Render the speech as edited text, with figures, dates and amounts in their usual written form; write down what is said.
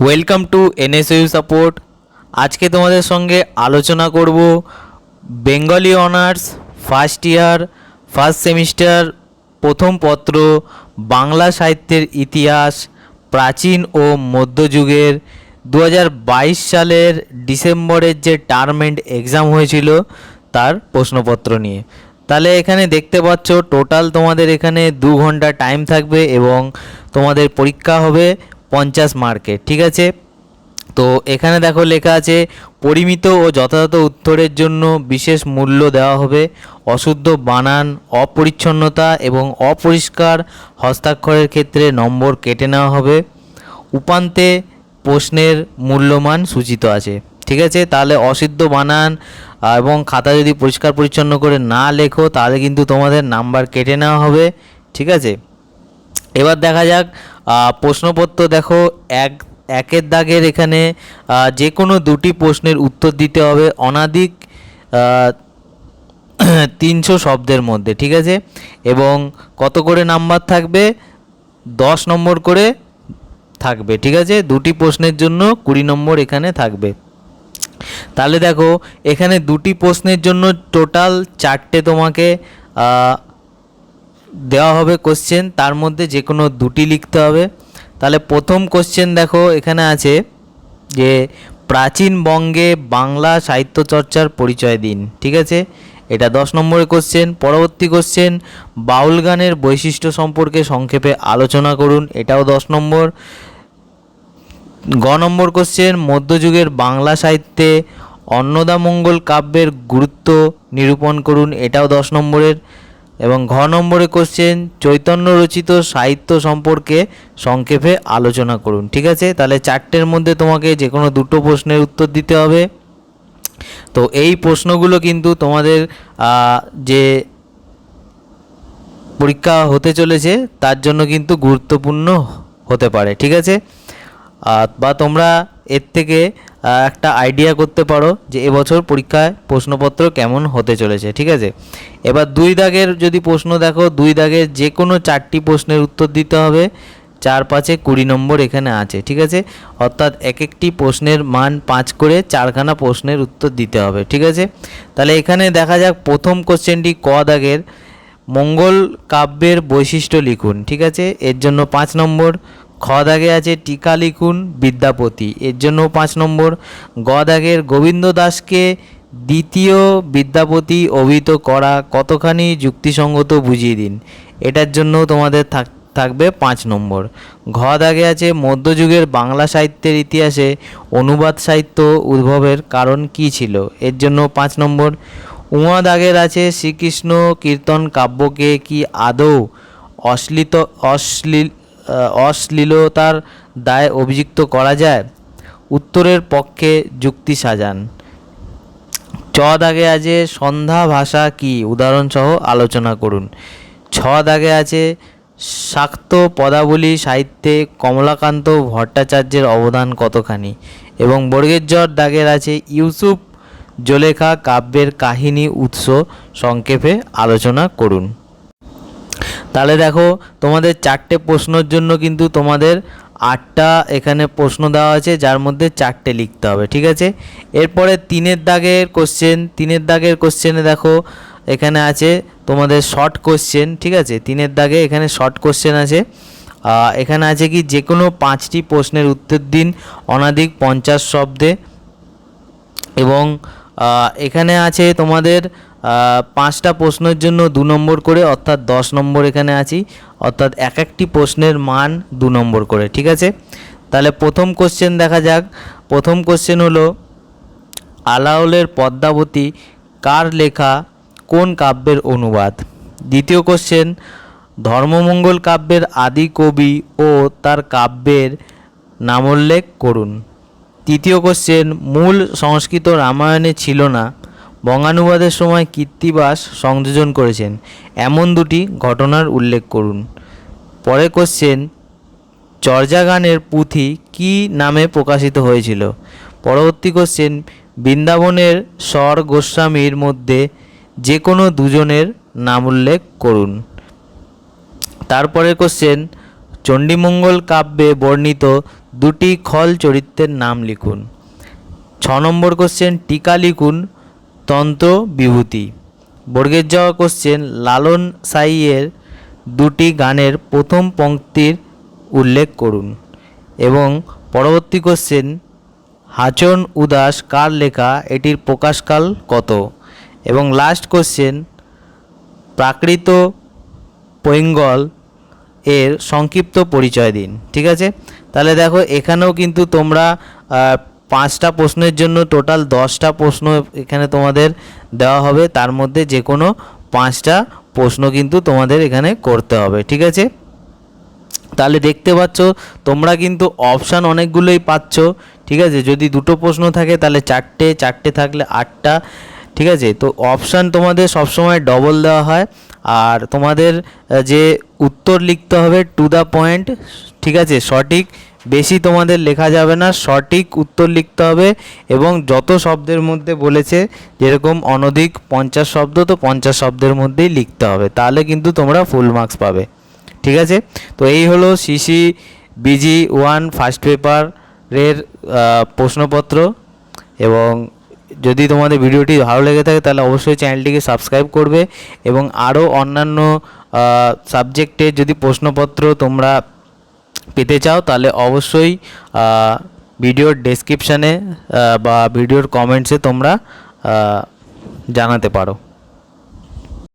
Welcome to NSU support. আজকে তোমাদের সঙ্গে আলোচনা করব Bengali honours first year first semester প্রথম পত্র বাংলা সাহিত্যের ইতিহাস প্রাচীন ও মধ্যযুগের 2022 সালের ডিসেম্বরের যে টার্ম এন্ড এক্সাম হয়েছিল তার প্রশ্নপত্র নিয়ে। তাহলে এখানে দেখতে পাচ্ছ টোটাল তোমাদের এখানে 2 ঘন্টা টাইম থাকবে এবং তোমাদের পরীক্ষা হবে 50 মার্কের। ঠিক আছে, তো এখানে দেখো লেখা আছে পরিমিত ও যথাযথ উত্তরের জন্য বিশেষ মূল্য দেওয়া হবে। অশুদ্ধ বানান, অপরিচ্ছন্নতা এবং অপরিষ্কার হস্তাক্ষরের ক্ষেত্রে নম্বর কেটে নেওয়া হবে। উপান্তে প্রশ্নের মূল্যমান সূচিত আছে। ঠিক আছে, তাহলে অশুদ্ধ বানান এবং খাতা যদি পরিষ্কার পরিচ্ছন্ন করে না লেখো তাহলে কিন্তু তোমাদের নাম্বার কেটে নেওয়া হবে। ঠিক আছে, এবার দেখা যাক প্রশ্নপত্র। দেখো একের দাগের এখানে যে কোনো দুটি প্রশ্নের উত্তর দিতে হবে অনধিক 300 শব্দের মধ্যে। ঠিক আছে, এবং কত করে নাম্বার থাকবে? 10 নম্বর করে থাকবে। ঠিক আছে, দুটি প্রশ্নের জন্য 20 নম্বর এখানে থাকবে। তাহলে দেখো এখানে দুটি প্রশ্নের জন্য টোটাল 4টে তোমাকে দেওয়া হবে কোশ্চেন, তার মধ্যে যে কোনো দুটি লিখতে হবে। তাহলে প্রথম কোশ্চেন দেখো এখানে আছে যে প্রাচীন বঙ্গে বাংলা সাহিত্য চর্চার পরিচয় দিন। ঠিক আছে, এটা 10 নম্বরের কোশ্চেন। পরবর্তী কোশ্চেন বাউল গানের বৈশিষ্ট্য সম্পর্কে সংক্ষেপে আলোচনা করুন, এটাও 10 নম্বর। গ নম্বর কোশ্চেন মধ্যযুগের বাংলা সাহিত্যে অন্নদামঙ্গল কাব্যের গুরুত্ব নিরূপণ করুন, এটাও 10 নম্বরের। এবং ঘ নম্বরে কোশ্চেন চৈতন্য রচিত সাহিত্য সম্পর্কে সংক্ষেপে আলোচনা করুন। ঠিক আছে, তাহলে 4টের মধ্যে তোমাকে যে কোনো দুটো প্রশ্নের উত্তর দিতে হবে। তো এই প্রশ্নগুলো কিন্তু তোমাদের যে পরীক্ষা হতে চলেছে তার জন্য কিন্তু গুরুত্বপূর্ণ হতে পারে। ঠিক আছে, বা তোমরা এর থেকে একটা আইডিয়া করতে পারো যে এবছর পরীক্ষায় প্রশ্নপত্র কেমন হতে চলেছে। ঠিক আছে, এবার 2 দাগের যদি প্রশ্ন দেখো, 2 দাগের যে কোনো 4টি প্রশ্নের উত্তর দিতে হবে। 4 5 20 নম্বর এখানে আছে। ঠিক আছে, অর্থাৎ এক একটি প্রশ্নের মান 5 করে 4খানা প্রশ্নের উত্তর দিতে হবে। ঠিক আছে, তাহলে এখানে দেখা যাক প্রথম কোশ্চেনটি ক দাগের মঙ্গল কাব্যের বৈশিষ্ট্য লিখুন। ঠিক আছে, এর জন্য 5 নম্বর। খ দাগে আছে টিকা লিখুন বিদ্যাপতি, এর জন্য 5 নম্বর। গ দাগের গোবিন্দ দাসকে দ্বিতীয় বিদ্যাপতি অভিহিত করা কতখানি যুক্তিসঙ্গত বুঝিয়ে দিন, এটার জন্য তোমাদের থাকবে 5 নম্বর। ঘ দাগে আছে মধ্যযুগের বাংলা সাহিত্যের ইতিহাসে অনুবাদ সাহিত্য উদ্ভবের কারণ কী ছিল, এর জন্য 5 নম্বর। উমা দাগের আছে শ্রীকৃষ্ণ কীর্তন কাব্যকে কি আদৌ অশ্লীলতার দায় অভিযুক্ত করা যায়? উত্তরের পক্ষে যুক্তি সাজান। চ দাগে আছে সন্ধ্যা ভাষা কি, উদাহরণসহ আলোচনা করুন। ছ দাগে আছে শাক্ত পদাবলী সাহিত্যে কমলাকান্ত ভট্টাচার্যের অবদান কতখানি। এবং বর্গের জ দাগের আছে ইউসুফ জোলেখা কাব্যের কাহিনী উৎস সংক্ষেপে আলোচনা করুন। তাহলে দেখো তোমাদের 4টে প্রশ্নের জন্য কিন্তু তোমাদের 8টা এখানে প্রশ্ন দেওয়া আছে, যার মধ্যে 4টে লিখতে হবে। ঠিক আছে, এরপরে 3 দাগের কোশ্চেন। 3 দাগের কোশ্চেনে দেখো এখানে আছে তোমাদের শর্ট কোশ্চেন। ঠিক আছে, 3 দাগে এখানে শর্ট কোশ্চেন আছে। এখানে আছে কি যে কোনো 5টি প্রশ্নের উত্তর দিন অনধিক 50 শব্দে। এবং এখানে আছে তোমাদের 5টা প্রশ্নের জন্য 2 নম্বর করে, অর্থাৎ 10 নম্বর এখানে আছি, অর্থাৎ এক একটি প্রশ্নের মান 2 নম্বর করে। ঠিক আছে, তাহলে প্রথম কোশ্চেন দেখা যাক। প্রথম কোশ্চেন হলো আলাওলের পদ্মাবতী কার লেখা, কোন কাব্যের অনুবাদ? দ্বিতীয় কোশ্চেন ধর্মমঙ্গল কাব্যের আদি কবি ও তার কাব্যের নামোল্লেখ করুন। তৃতীয় কোশ্চেন মূল সংস্কৃত রামায়ণে ছিল না, বঙ্গানুবাদের সময় কৃত্তিবাস সংযোজন করেছেন, এমন দুটি ঘটনার উল্লেখ করুন। পরের কোশ্চেন চর্যা গানের পুঁথি কী নামে প্রকাশিত হয়েছিল। পরবর্তী কোশ্চেন বৃন্দাবনের স্বর গোস্বামীর মধ্যে যে কোনো দুজনের নাম উল্লেখ করুন। তারপরের কোশ্চেন চণ্ডীমঙ্গল কাব্যে বর্ণিত দুটি খল চরিত্রের নাম লিখুন। 6 নম্বর কোশ্চেন, টিকা লিখুন তন্ত্র বিভূতি। বর্গের যাওয়া কোশ্চেন, লালন সাইয়ের দুটি গানের প্রথম পংক্তির উল্লেখ করুন। এবং পরবর্তী কোশ্চেন, হাচন উদাস কার লেখা, এটির প্রকাশকাল কত? এবং লাস্ট কোশ্চেন, প্রাকৃত পৈঙ্গল এর সংক্ষিপ্ত পরিচয় দিন। ঠিক আছে, তাহলে দেখো এখানেও কিন্তু তোমরা 5টা প্রশ্নের জন্য টোটাল 10টা প্রশ্ন এখানে তোমাদের দেওয়া হবে, তার মধ্যে যে কোনো 5টা প্রশ্ন কিন্তু তোমাদের এখানে করতে হবে। ঠিক আছে, তাহলে দেখতে পাচ্ছ তোমরা কিন্তু অপশান অনেকগুলোই পাচ্ছ। ঠিক আছে, যদি 2টো প্রশ্ন থাকে তাহলে 4টে, 4টে থাকলে 8টা। ঠিক আছে, তো অপশান তোমাদের সবসময় ডবল দেওয়া হয়। আর তোমাদের যে উত্তর লিখতে হবে টু দ্য পয়েন্ট। ঠিক আছে, সঠিক বেশি তোমাদের লেখা যাবে না, সঠিক উত্তর লিখতে হবে। এবং যত শব্দের মধ্যে বলেছে, যেরকম অনধিক 50 শব্দ, তো 50 শব্দের মধ্যেই লিখতে হবে, তাহলে কিন্তু তোমরা ফুল মার্কস পাবে। ঠিক আছে, তো এই হলো সিসি বিজি 1 ফার্স্ট পেপারের প্রশ্নপত্র। এবং যদি তোমাদের ভিডিওটি ভালো লেগে থাকে তাহলে অবশ্যই চ্যানেলটিকে সাবস্ক্রাইব করবে। এবং আরও অন্যান্য সাবজেক্টের যদি প্রশ্নপত্র তোমরা পেতে চাও তাহলে অবশ্যই ভিডিওর ডেসক্রিপশানে বা ভিডিওর কমেন্টসে তোমরা জানাতে পারো।